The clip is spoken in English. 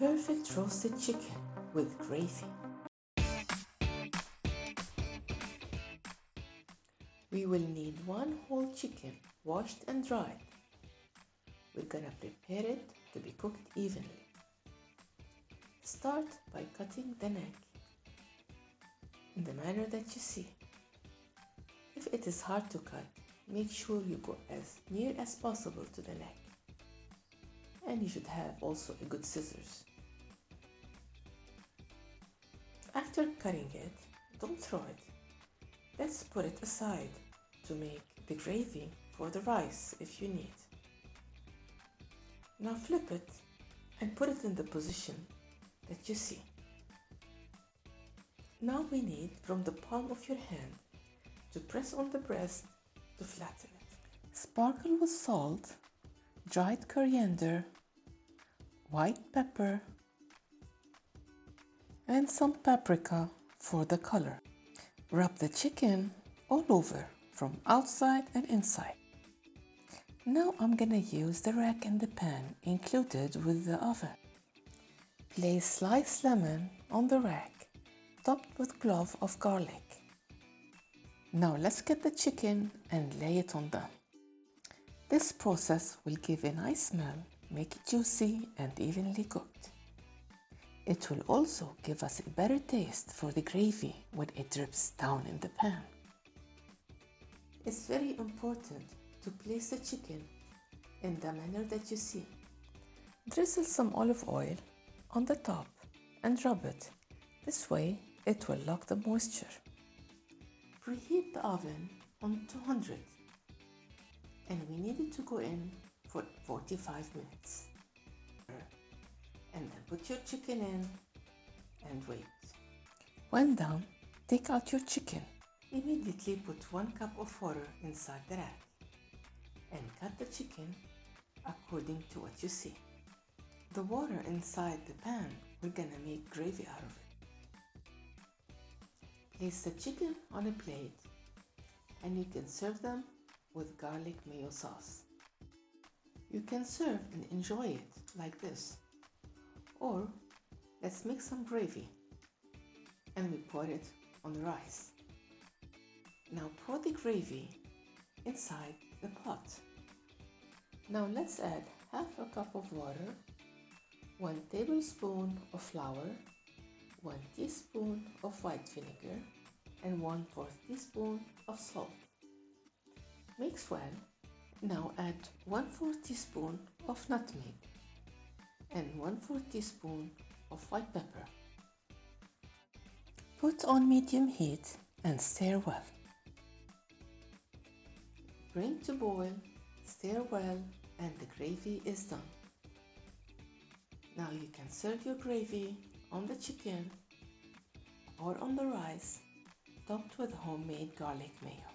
Perfect roasted chicken with gravy. We will need one whole chicken washed and dried. We're gonna prepare it to be cooked evenly. Start by cutting the neck in the manner that you see. If it is hard to cut, make sure you go as near as possible to the neck. And you should have also a good scissors. After cutting it, don't throw it. Let's put it aside to make the gravy for the rice if you need. Now flip it and put it in the position that you see. Now we need from the palm of your hand to press on the breast to flatten it. Sparkle with salt, dried coriander, white pepper, and some paprika for the color. Rub the chicken all over from outside and inside. Now I'm gonna use the rack and the pan included with the oven. Place sliced lemon on the rack, topped with clove of garlic. Now let's get the chicken and lay it on them. This process will give a nice smell, make it juicy and evenly cooked. It will also give us a better taste for the gravy when it drips down in the pan. It's very important to place the chicken in the manner that you see. Drizzle some olive oil on the top and rub it. This way it will lock the moisture. Preheat the oven on 200 and we need it to go in for 45 minutes. And then put your chicken in and wait. When done, take out your chicken. Immediately put 1 cup of water inside the rack and cut the chicken according to what you see. The water inside the pan, we're gonna make gravy out of it. Place the chicken on a plate and you can serve them with garlic mayo sauce. You can serve and enjoy it like this. Or let's make some gravy and we pour it on the rice. Now pour the gravy inside the pot. Now let's add half a cup of water, 1 tablespoon of flour, 1 teaspoon of white vinegar, and 1/4 teaspoon of salt. Mix well. Now add 1/4 teaspoon of nutmeg and 1/4 teaspoon of white pepper. Put on medium heat and stir well. Bring to boil, stir well, and the gravy is done. Now you can serve your gravy on the chicken or on the rice, topped with homemade garlic mayo.